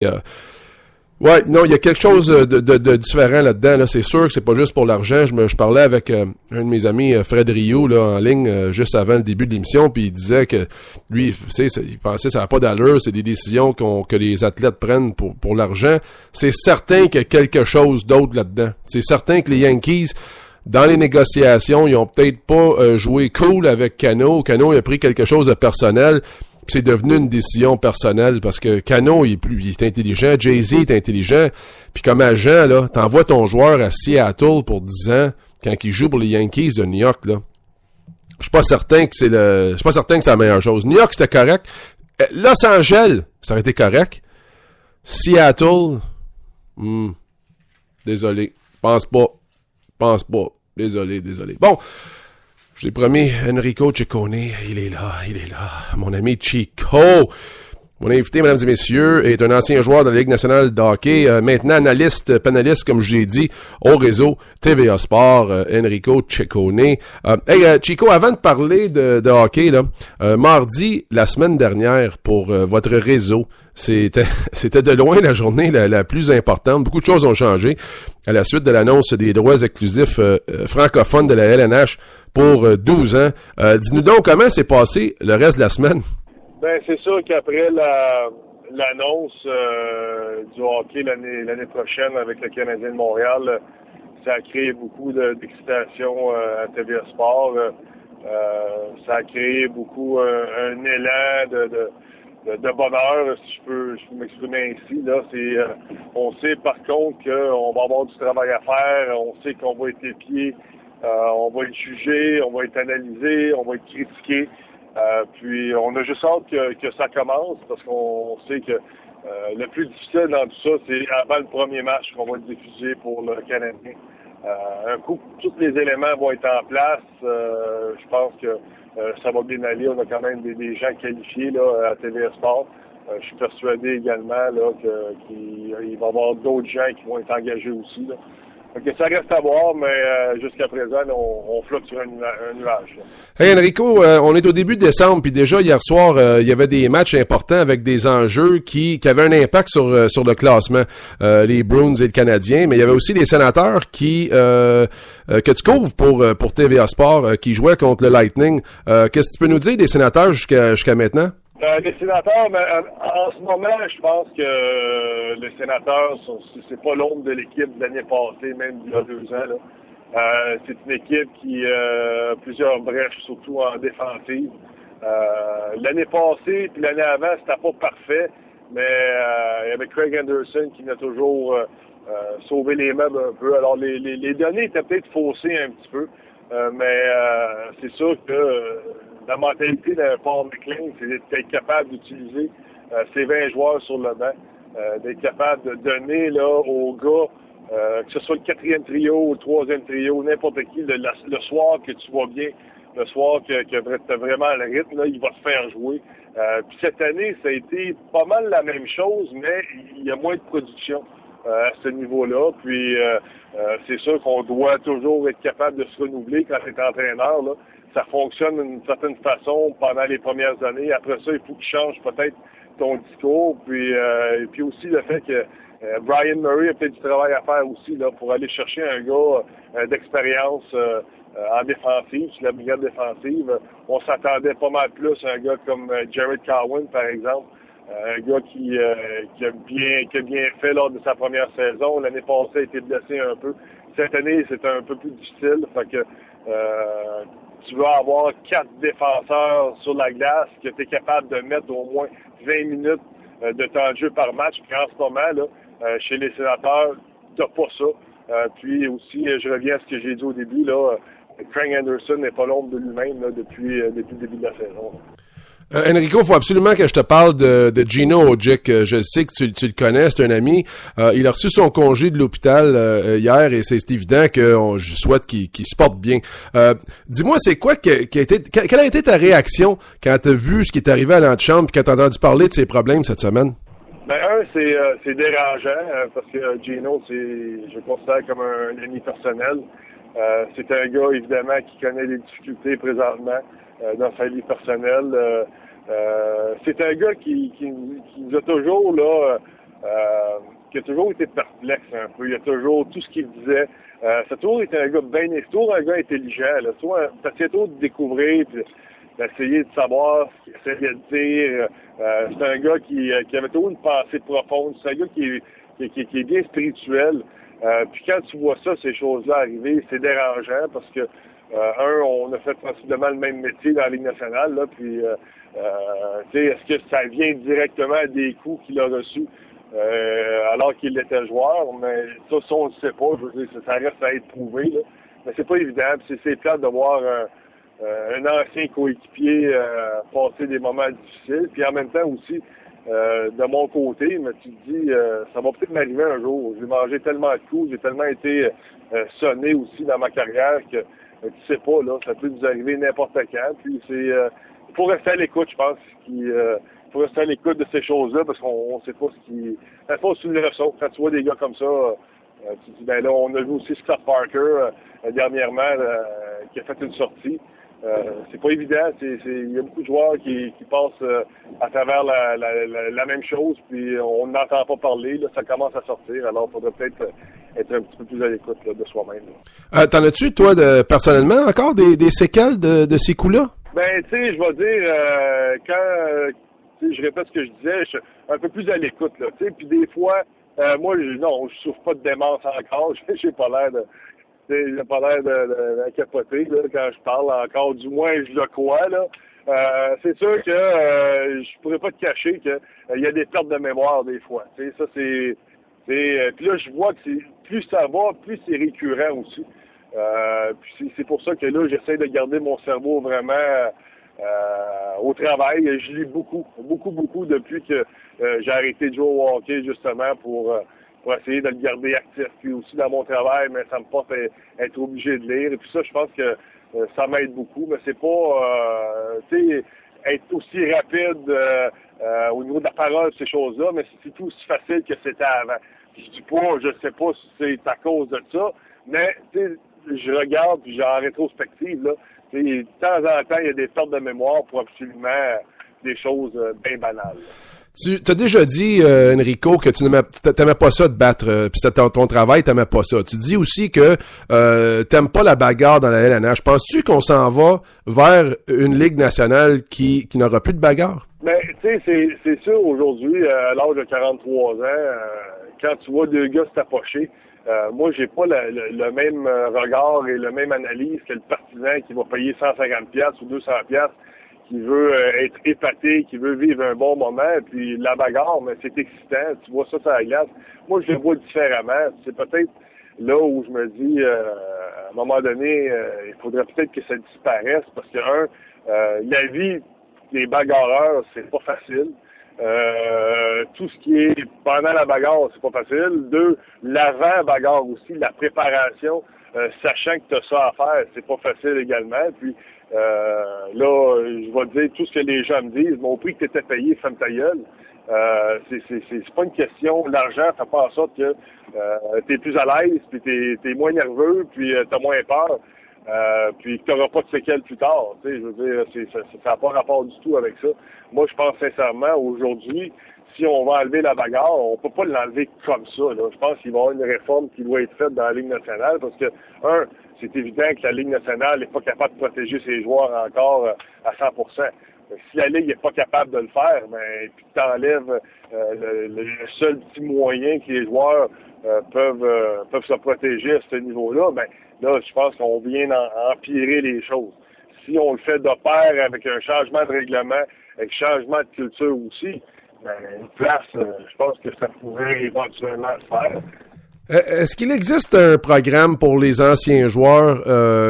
Ouais, non, il y a quelque chose de différent là-dedans. Là, c'est sûr que c'est pas juste pour l'argent. Je parlais avec un de mes amis, Fred Rioux, là, en ligne, juste avant le début de l'émission, puis il disait que lui, tu sais, il pensait que ça n'a pas d'allure, c'est des décisions que les athlètes prennent pour l'argent. C'est certain qu'il y a quelque chose d'autre là-dedans. C'est certain que les Yankees, dans les négociations, ils ont peut-être pas joué cool avec Cano. Cano, il a pris quelque chose de personnel. C'est devenu une décision personnelle parce que Cano, il est intelligent, Jay-Z est intelligent, puis comme agent, là, t'envoies ton joueur à Seattle pour 10 ans quand il joue pour les Yankees de New York, là. Je suis pas certain que c'est la meilleure chose. New York, c'était correct. Los Angeles, ça aurait été correct. Seattle, désolé. Pense pas. Désolé. Bon. Je l'ai promis, Enrico Ciccone, il est là. Mon ami Chico. Mon invité, mesdames et messieurs, est un ancien joueur de la Ligue nationale de hockey, maintenant analyste, panéliste, comme je l'ai dit, au réseau TVA Sport, Enrico Ciccone. Hey, Chico, avant de parler de hockey, là, mardi, la semaine dernière, pour votre réseau, c'était de loin la journée la plus importante. Beaucoup de choses ont changé à la suite de l'annonce des droits exclusifs francophones de la LNH pour 12 ans. Dis-nous donc comment s'est passé le reste de la semaine? Ben c'est sûr qu'après l'annonce du hockey l'année prochaine avec le Canadien de Montréal, ça a créé beaucoup d'excitation à TVA Sport. Ça a créé beaucoup un élan de bonheur, si je peux m'exprimer ainsi. Là, on sait par contre qu'on va avoir du travail à faire. On sait qu'on va être épié, on va être jugé, on va être analysé, on va être critiqué. Puis on a juste hâte que ça commence parce qu'on sait que le plus difficile dans tout ça, c'est avant le premier match qu'on va diffuser pour le Canadien. Un coup, tous les éléments vont être en place. Je pense que ça va bien aller. On a quand même des gens qualifiés là, à TVA Sport. Je suis persuadé également là, qu'il va y avoir d'autres gens qui vont être engagés aussi. Là. Okay, ça reste à voir, mais jusqu'à présent, on flotte sur un nuage. Là. Hey Enrico, on est au début de décembre, puis déjà hier soir, il y avait des matchs importants avec des enjeux qui avaient un impact sur le classement, les Bruins et le Canadien, mais il y avait aussi les Sénateurs que tu couvres pour TVA Sport, qui jouaient contre le Lightning. Qu'est-ce que tu peux nous dire des Sénateurs jusqu'à maintenant? Les sénateurs, en ce moment, je pense que les sénateurs, c'est pas l'ombre de l'équipe de l'année passée, même il y a 2 ans. Là. C'est une équipe qui a plusieurs brèches, surtout en défensive. L'année passée puis l'année avant, c'était pas parfait, mais il y avait Craig Anderson qui venait toujours sauver les meubles un peu. Alors, les données étaient peut-être faussées un petit peu, mais c'est sûr que la mentalité d'un Paul McLean, c'est d'être capable d'utiliser ses 20 joueurs sur le banc, d'être capable de donner là aux gars, que ce soit le 4e trio ou le 3e trio, n'importe qui, le soir que tu vas bien, le soir que tu as vraiment le rythme, là, il va te faire jouer. Puis cette année, ça a été pas mal la même chose, mais il y a moins de production à ce niveau-là. Puis c'est sûr qu'on doit toujours être capable de se renouveler quand tu es entraîneur, là. Ça fonctionne d'une certaine façon pendant les premières années. Après ça, il faut que tu changes peut-être ton discours. Puis, et puis aussi le fait que Brian Murray a peut-être du travail à faire aussi là pour aller chercher un gars d'expérience en défensive, sur la brigade défensive. On s'attendait pas mal plus à un gars comme Jared Cowan, par exemple. Un gars qui a bien fait lors de sa première saison. L'année passée, il a été blessé un peu. Cette année, c'est un peu plus difficile. Fait que tu vas avoir 4 défenseurs sur la glace que tu es capable de mettre au moins 20 minutes de temps de jeu par match. Puis en ce moment, là, chez les Sénateurs, tu n'as pas ça. Puis aussi, je reviens à ce que j'ai dit au début, là, Craig Anderson n'est pas l'ombre de lui-même là, depuis le début de la saison. Enrico, il faut absolument que je te parle de Gino Odjick. Je sais que tu le connais, c'est un ami. Il a reçu son congé de l'hôpital hier et c'est évident que je souhaite qu'il se porte bien. Dis-moi, c'est quoi quelle a été ta réaction quand tu as vu ce qui est arrivé à l'antichambre et quand tu as entendu parler de ses problèmes cette semaine? Ben c'est dérangeant parce que Gino, je le considère comme un ami personnel. C'est un gars, évidemment, qui connaît les difficultés présentement dans sa vie personnelle. C'est un gars qui nous a toujours là qui a toujours été perplexe un peu. Il a toujours, tout ce qu'il disait, ça a toujours été un gars c'est toujours un gars intelligent, là. T'essayais toujours de découvrir, puis d'essayer de savoir ce qu'il essayait de dire. C'est un gars qui avait toujours une pensée profonde. C'est un gars qui est bien spirituel. Puis quand tu vois ça, ces choses-là arriver, c'est dérangeant parce que on a fait possiblement le même métier dans la Ligue nationale, là, puis est-ce que ça vient directement des coups qu'il a reçus alors qu'il était joueur? Mais ça, on ne sait pas. Je veux dire, ça reste à être prouvé, là. Mais c'est pas évident. C'est plate de voir un ancien coéquipier passer des moments difficiles. Puis en même temps aussi, de mon côté, mais tu te dis, ça va peut-être m'arriver un jour. J'ai mangé tellement de coups, j'ai tellement été sonné aussi dans ma carrière que tu sais pas, là, ça peut nous arriver n'importe quand. Puis il faut rester à l'écoute, je pense. Il faut rester à l'écoute de ces choses-là parce qu'on sait pas ce qui. Ça faut une leçon. Quand tu vois des gars comme ça, tu te dis, ben là, on a vu aussi Scott Parker dernièrement qui a fait une sortie. C'est pas évident. Il y a beaucoup de joueurs qui passent à travers la même chose, puis on n'entend pas parler. Là, ça commence à sortir. Alors, il faudrait peut-être être un petit peu plus à l'écoute de soi-même. T'en as-tu, toi, personnellement, encore des séquelles de ces coups-là? Ben, tu sais, je vais dire, quand je répète ce que je disais, je suis un peu plus à l'écoute, là. Tu sais, puis des fois, moi, je souffre pas de démence encore. J'ai pas l'air de. J'ai pas l'air de capoter là, quand je parle encore, du moins je le crois là. C'est sûr que je pourrais pas te cacher que il y a des pertes de mémoire des fois. Tu sais, ça c'est puis là je vois que plus ça va, plus c'est récurrent aussi. Puis c'est pour ça que là j'essaie de garder mon cerveau vraiment au travail. Je lis beaucoup depuis que j'ai arrêté de jouer au hockey justement pour essayer de le garder actif. Puis aussi dans mon travail, mais ça me porte à être obligé de lire. Et puis ça, je pense que ça m'aide beaucoup. Mais c'est pas, tu sais, être aussi rapide au niveau de la parole, ces choses-là, mais c'est tout aussi facile que c'était avant. Je dis pas, je sais pas si c'est à cause de ça, mais tu sais, je regarde, puis j'ai en rétrospective, là, de temps en temps, il y a des pertes de mémoire pour absolument des choses bien banales. Tu t'as déjà dit, Enrico, que tu t'aimais pas ça de battre, puis c'était ton travail, t'aimais pas ça. Tu dis aussi que t'aimes pas la bagarre dans la LNH. Penses-tu qu'on s'en va vers une Ligue nationale qui n'aura plus de bagarre? Ben, tu sais, c'est sûr, aujourd'hui, à l'âge de 43 ans, quand tu vois deux gars se tapocher, moi, j'ai pas le même regard et la même analyse que le partisan qui va payer 150$ ou 200$, qui veut être épaté, qui veut vivre un bon moment, puis la bagarre, mais c'est excitant, tu vois ça sur la glace. Moi, je le vois différemment. C'est peut-être là où je me dis, à un moment donné, il faudrait peut-être que ça disparaisse, parce que, la vie des bagarreurs, c'est pas facile. Tout ce qui est pendant la bagarre, c'est pas facile. 2, l'avant-bagarre aussi, la préparation, sachant que tu as ça à faire, c'est pas facile également. Puis là, je vais te dire tout ce que les gens me disent. Mon prix que tu étais payé, ferme ta gueule. C'est pas une question. L'argent fait pas en sorte que t'es plus à l'aise, puis t'es moins nerveux, puis t'as moins peur. Puis que t'auras pas de séquelles plus tard. Tu sais, je veux dire, ça n'a pas rapport du tout avec ça. Moi, je pense sincèrement, aujourd'hui, si on va enlever la bagarre, on peut pas l'enlever comme ça, là. Je pense qu'il va y avoir une réforme qui doit être faite dans la Ligue nationale parce que, c'est évident que la Ligue nationale n'est pas capable de protéger ses joueurs encore à 100%. Si la Ligue n'est pas capable de le faire, ben, puis que t'enlèves le seul petit moyen que les joueurs peuvent se protéger à ce niveau-là, ben là, je pense qu'on vient empirer les choses. Si on le fait de pair avec un changement de règlement, avec changement de culture aussi, ben, une place, je pense que ça pourrait éventuellement se faire. Est-ce qu'il existe un programme pour les anciens joueurs,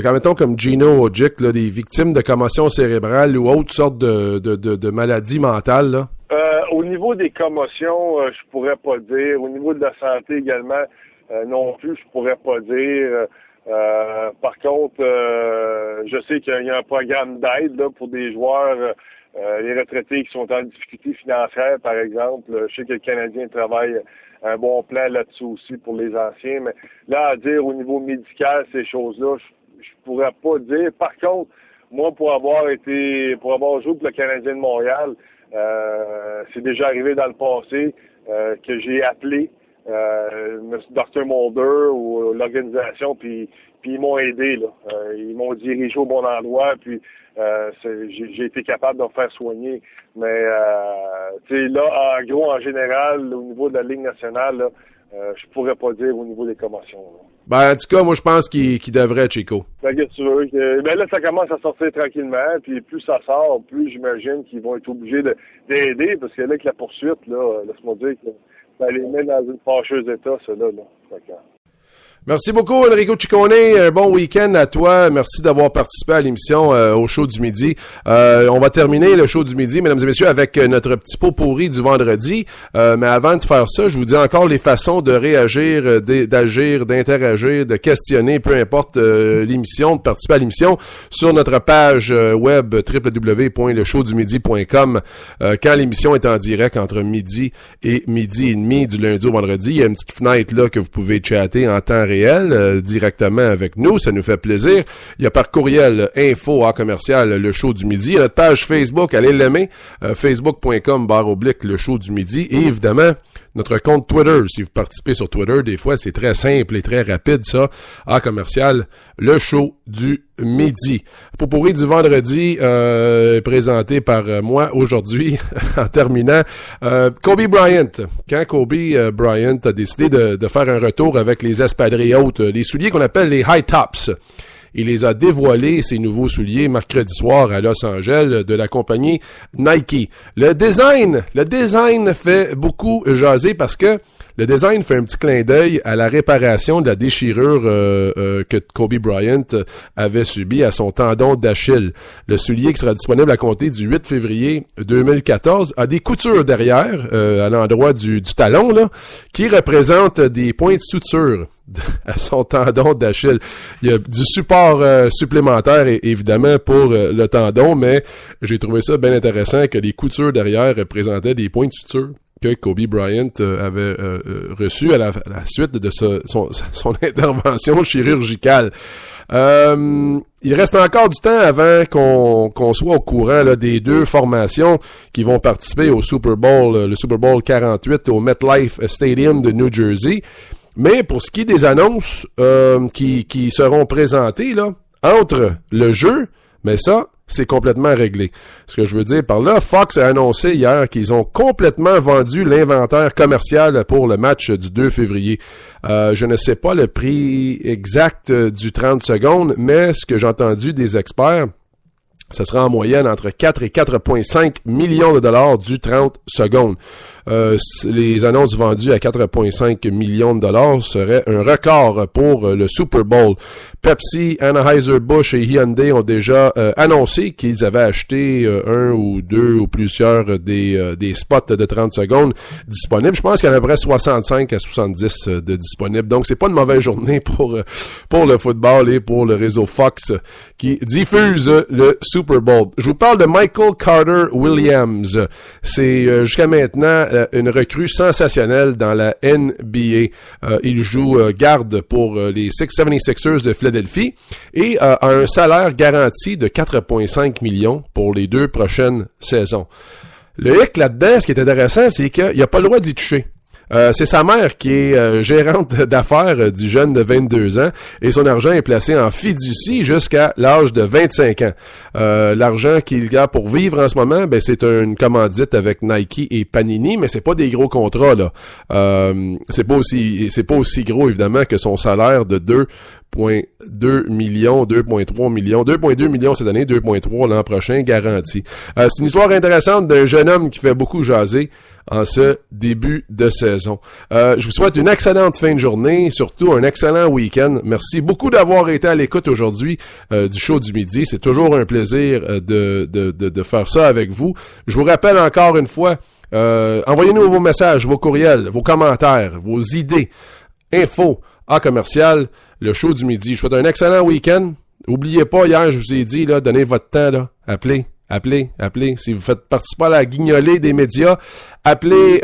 mettons comme Gino Odjick, là, des victimes de commotion cérébrale ou autres sortes de maladies mentales, là? Au niveau des commotions, je pourrais pas dire. Au niveau de la santé également, non plus, je pourrais pas dire. Par contre, je sais qu'il y a un programme d'aide là, pour des joueurs, les retraités qui sont en difficulté financière, par exemple. Je sais que le Canadien travaille un bon plan là-dessus aussi pour les anciens, mais là, à dire au niveau médical, ces choses-là, je pourrais pas dire. Par contre, moi, pour avoir joué pour le Canadien de Montréal, c'est déjà arrivé dans le passé que j'ai appelé Dr. Mulder ou l'organisation, puis ils m'ont aidé, là. Ils m'ont dirigé au bon endroit, puis j'ai été capable de me faire soigner. Mais tu sais, là, en gros, en général, au niveau de la Ligue nationale, là, je pourrais pas dire au niveau des commotions, là. Ben, en tout cas, moi, je pense qu'il devrait, Chico. Ben, qu'est-ce que tu veux? Ben là, ça commence à sortir tranquillement, puis plus ça sort, plus j'imagine qu'ils vont être obligés d'aider, parce que là, avec la poursuite, là, laisse-moi dire que ça les met dans une fâcheuse état, ceux-là, là. D'accord. Merci beaucoup, Enrico Ciccone. Un bon week-end à toi. Merci d'avoir participé à l'émission au show du midi. On va terminer le show du midi, mesdames et messieurs, avec notre petit pot pourri du vendredi. Mais avant de faire ça, je vous dis encore les façons de réagir, d'agir, d'interagir, de questionner, peu importe l'émission, de participer à l'émission sur notre page web www.leshowdumidi.com. Quand l'émission est en direct entre midi et midi et demi du lundi au vendredi, il y a une petite fenêtre là que vous pouvez chatter en temps réel directement avec nous, ça nous fait plaisir. Il y a par courriel info@commercial le show du midi. Il y a notre page Facebook, allez l'aimer, facebook.com/le show du midi. Et évidemment, notre compte Twitter. Si vous participez sur Twitter, des fois, c'est très simple et très rapide, ça. @commercial le show du midi. Pour pourri du vendredi, présenté par moi aujourd'hui, en terminant, Kobe Bryant. Quand Kobe Bryant a décidé de faire un retour avec les espadrilles hautes, les souliers qu'on appelle les high tops, il les a dévoilés, ces nouveaux souliers, mercredi soir à Los Angeles de la compagnie Nike. Le design fait beaucoup jaser parce que le design fait un petit clin d'œil à la réparation de la déchirure que Kobe Bryant avait subie à son tendon d'Achille. Le soulier qui sera disponible à compter du 8 février 2014 a des coutures derrière, à l'endroit du talon, là, qui représentent des points de suture à son tendon d'Achille. Il y a du support supplémentaire évidemment pour le tendon, mais j'ai trouvé ça bien intéressant que les coutures derrière représentaient des points de suture que Kobe Bryant avait reçu à la suite de son intervention chirurgicale. Il reste encore du temps avant qu'on soit au courant là, des deux formations qui vont participer au Super Bowl, le Super Bowl 48 au MetLife Stadium de New Jersey. Mais pour ce qui est des annonces qui seront présentées là, entre le jeu, mais ça, c'est complètement réglé. Ce que je veux dire par là, Fox a annoncé hier qu'ils ont complètement vendu l'inventaire commercial pour le match du 2 février. Je ne sais pas le prix exact du 30 secondes, mais ce que j'ai entendu des experts, ça sera en moyenne entre 4 et 4,5 millions de dollars du 30 secondes. Les annonces vendues à 4,5 millions de dollars seraient un record pour le Super Bowl. Pepsi, Anheuser-Busch et Hyundai ont déjà annoncé qu'ils avaient acheté un ou deux ou plusieurs des spots de 30 secondes disponibles. Je pense qu'il y en a à peu près 65 à 70 de disponibles. Donc, c'est pas une mauvaise journée pour le football et pour le réseau Fox qui diffuse le Super Bowl. Je vous parle de Michael Carter Williams. C'est jusqu'à maintenant une recrue sensationnelle dans la NBA. Il joue garde pour les 76ers de Philadelphie et a un salaire garanti de 4,5 millions pour les 2 prochaines saisons. Le hic là-dedans, ce qui est intéressant, c'est qu'il n'a pas le droit d'y toucher. C'est sa mère qui est gérante d'affaires du jeune de 22 ans et son argent est placé en fiducie jusqu'à l'âge de 25 ans. L'argent qu'il a pour vivre en ce moment, ben c'est une commandite avec Nike et Panini, mais c'est pas des gros contrats là. C'est pas aussi gros évidemment que son salaire de 2,2 millions, 2,3 millions, 2,2 millions cette année, 2,3 l'an prochain, garanti. C'est une histoire intéressante d'un jeune homme qui fait beaucoup jaser en ce début de saison. Je vous souhaite une excellente fin de journée, surtout un excellent week-end. Merci beaucoup d'avoir été à l'écoute aujourd'hui du show du midi. C'est toujours un plaisir de faire ça avec vous. Je vous rappelle encore une fois, envoyez-nous vos messages, vos courriels, vos commentaires, vos idées. info@commercial le show du midi. Je vous souhaite un excellent week-end. Oubliez pas, hier, je vous ai dit, là, donnez votre temps, là. Appelez. Si vous faites participer à la guignolée des médias, appelez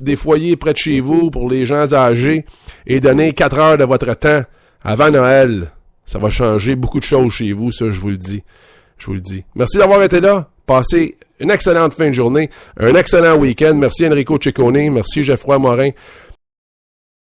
des foyers près de chez vous pour les gens âgés et donnez 4 heures de votre temps avant Noël. Ça va changer beaucoup de choses chez vous, ça, je vous le dis. Merci d'avoir été là. Passez une excellente fin de journée, un excellent week-end. Merci Enrico Ciccone, merci Geoffroy Morin.